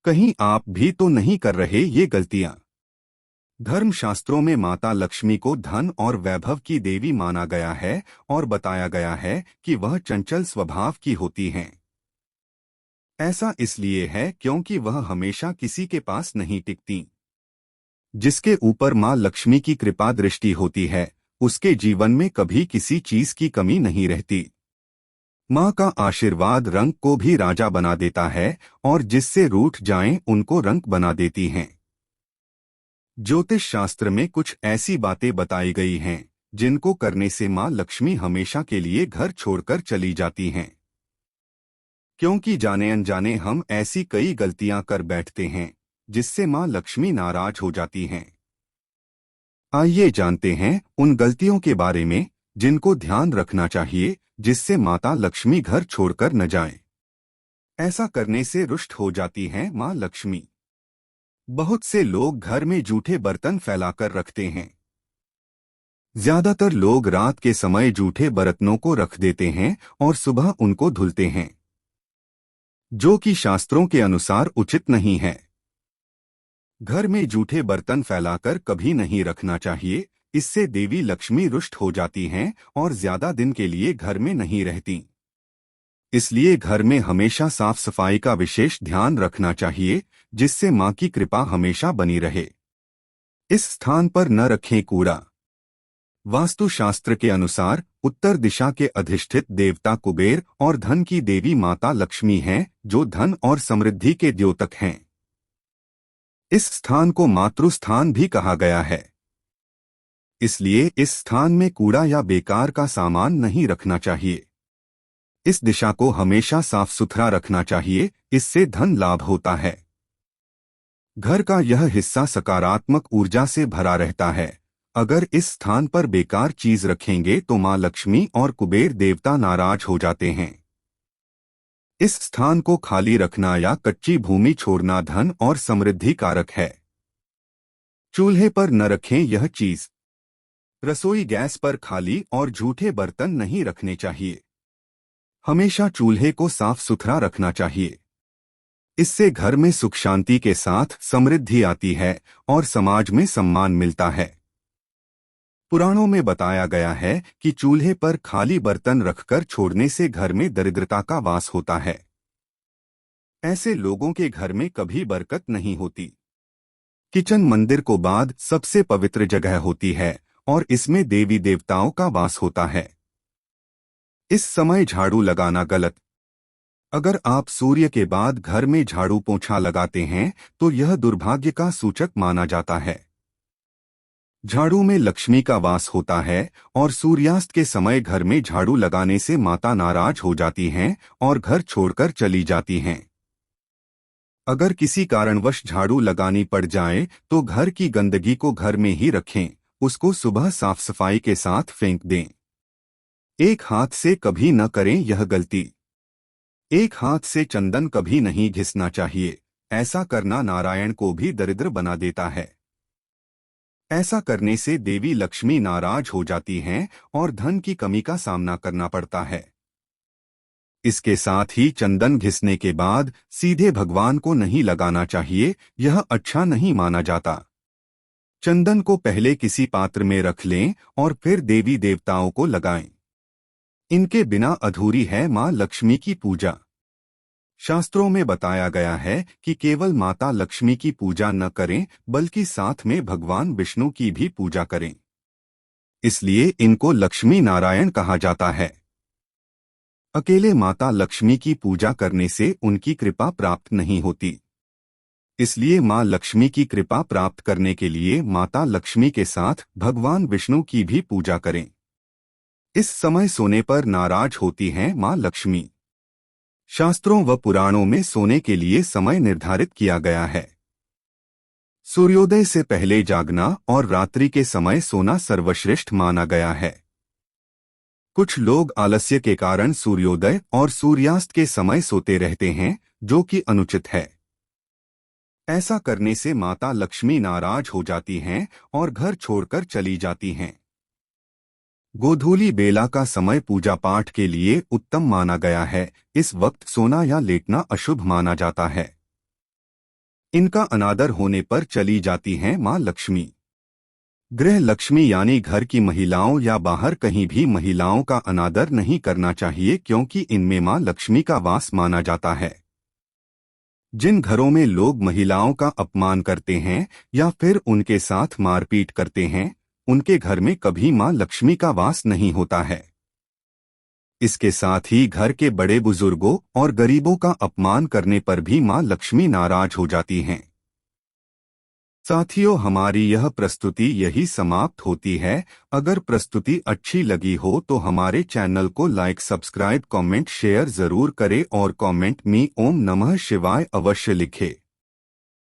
कहीं आप भी तो नहीं कर रहे ये गलतियां। धर्मशास्त्रों में माता लक्ष्मी को धन और वैभव की देवी माना गया है और बताया गया है कि वह चंचल स्वभाव की होती हैं। ऐसा इसलिए है क्योंकि वह हमेशा किसी के पास नहीं टिकती। जिसके ऊपर माँ लक्ष्मी की कृपा दृष्टि होती है, उसके जीवन में कभी किसी चीज की कमी नहीं रहती। माँ का आशीर्वाद रंक को भी राजा बना देता है और जिससे रूठ जाएं उनको रंक बना देती हैं। ज्योतिष शास्त्र में कुछ ऐसी बातें बताई गई हैं जिनको करने से माँ लक्ष्मी हमेशा के लिए घर छोड़कर चली जाती हैं। क्योंकि जाने अनजाने हम ऐसी कई गलतियां कर बैठते हैं जिससे माँ लक्ष्मी नाराज हो जाती हैं। आइए जानते हैं उन गलतियों के बारे में जिनको ध्यान रखना चाहिए जिससे माता लक्ष्मी घर छोड़कर न जाए। ऐसा करने से रुष्ट हो जाती हैं माँ लक्ष्मी। बहुत से लोग घर में जूठे बर्तन फैलाकर रखते हैं। ज्यादातर लोग रात के समय जूठे बर्तनों को रख देते हैं और सुबह उनको धुलते हैं, जो कि शास्त्रों के अनुसार उचित नहीं है। घर में जूठे बर्तन फैलाकर कभी नहीं रखना चाहिए, इससे देवी लक्ष्मी रुष्ट हो जाती हैं और ज्यादा दिन के लिए घर में नहीं रहती। इसलिए घर में हमेशा साफ सफाई का विशेष ध्यान रखना चाहिए जिससे माँ की कृपा हमेशा बनी रहे। इस स्थान पर न रखें कूड़ा। वास्तुशास्त्र के अनुसार उत्तर दिशा के अधिष्ठित देवता कुबेर और धन की देवी माता लक्ष्मी हैं, जो धन और समृद्धि के द्योतक हैं। इस स्थान को मातृस्थान भी कहा गया है। इसलिए इस स्थान में कूड़ा या बेकार का सामान नहीं रखना चाहिए। इस दिशा को हमेशा साफ सुथरा रखना चाहिए, इससे धन लाभ होता है। घर का यह हिस्सा सकारात्मक ऊर्जा से भरा रहता है। अगर इस स्थान पर बेकार चीज रखेंगे तो मां लक्ष्मी और कुबेर देवता नाराज हो जाते हैं। इस स्थान को खाली रखना या कच्ची भूमि छोड़ना धन और समृद्धि कारक है। चूल्हे पर न रखें यह चीज। रसोई गैस पर खाली और झूठे बर्तन नहीं रखने चाहिए। हमेशा चूल्हे को साफ सुथरा रखना चाहिए। इससे घर में सुख शांति के साथ समृद्धि आती है और समाज में सम्मान मिलता है। पुराणों में बताया गया है कि चूल्हे पर खाली बर्तन रखकर छोड़ने से घर में दरिद्रता का वास होता है। ऐसे लोगों के घर में कभी बरकत नहीं होती। किचन मंदिर को बाद सबसे पवित्र जगह होती है और इसमें देवी देवताओं का वास होता है। इस समय झाड़ू लगाना गलत। अगर आप सूर्य के बाद घर में झाड़ू पोंछा लगाते हैं तो यह दुर्भाग्य का सूचक माना जाता है। झाड़ू में लक्ष्मी का वास होता है और सूर्यास्त के समय घर में झाड़ू लगाने से माता नाराज हो जाती हैं और घर छोड़कर चली जाती हैं। अगर किसी कारणवश झाड़ू लगानी पड़ जाए तो घर की गंदगी को घर में ही रखें, उसको सुबह साफ सफाई के साथ फेंक दें। एक हाथ से कभी न करें यह गलती। एक हाथ से चंदन कभी नहीं घिसना चाहिए। ऐसा करना नारायण को भी दरिद्र बना देता है। ऐसा करने से देवी लक्ष्मी नाराज हो जाती हैं और धन की कमी का सामना करना पड़ता है। इसके साथ ही चंदन घिसने के बाद सीधे भगवान को नहीं लगाना चाहिए, यह अच्छा नहीं माना जाता। चंदन को पहले किसी पात्र में रख लें और फिर देवी देवताओं को लगाएं। इनके बिना अधूरी है मां लक्ष्मी की पूजा। शास्त्रों में बताया गया है कि केवल माता लक्ष्मी की पूजा न करें बल्कि साथ में भगवान विष्णु की भी पूजा करें। इसलिए इनको लक्ष्मी नारायण कहा जाता है। अकेले माता लक्ष्मी की पूजा करने से उनकी कृपा प्राप्त नहीं होती। इसलिए मां लक्ष्मी की कृपा प्राप्त करने के लिए माता लक्ष्मी के साथ भगवान विष्णु की भी पूजा करें। इस समय सोने पर नाराज होती हैं मां लक्ष्मी। शास्त्रों व पुराणों में सोने के लिए समय निर्धारित किया गया है। सूर्योदय से पहले जागना और रात्रि के समय सोना सर्वश्रेष्ठ माना गया है। कुछ लोग आलस्य के कारण सूर्योदय और सूर्यास्त के समय सोते रहते हैं, जो कि अनुचित है। ऐसा करने से माता लक्ष्मी नाराज हो जाती हैं और घर छोड़कर चली जाती हैं। गोधूली बेला का समय पूजा पाठ के लिए उत्तम माना गया है। इस वक्त सोना या लेटना अशुभ माना जाता है। इनका अनादर होने पर चली जाती हैं माँ लक्ष्मी। गृह लक्ष्मी यानी घर की महिलाओं या बाहर कहीं भी महिलाओं का अनादर नहीं करना चाहिए, क्योंकि इनमें माँ लक्ष्मी का वास माना जाता है। जिन घरों में लोग महिलाओं का अपमान करते हैं या फिर उनके साथ मारपीट करते हैं, उनके घर में कभी माँ लक्ष्मी का वास नहीं होता है। इसके साथ ही घर के बड़े बुजुर्गों और गरीबों का अपमान करने पर भी माँ लक्ष्मी नाराज हो जाती हैं। साथियों, हमारी यह प्रस्तुति यही समाप्त होती है। अगर प्रस्तुति अच्छी लगी हो तो हमारे चैनल को लाइक, सब्सक्राइब, कमेंट, शेयर जरूर करें और कमेंट में ओम नमः शिवाय अवश्य लिखें।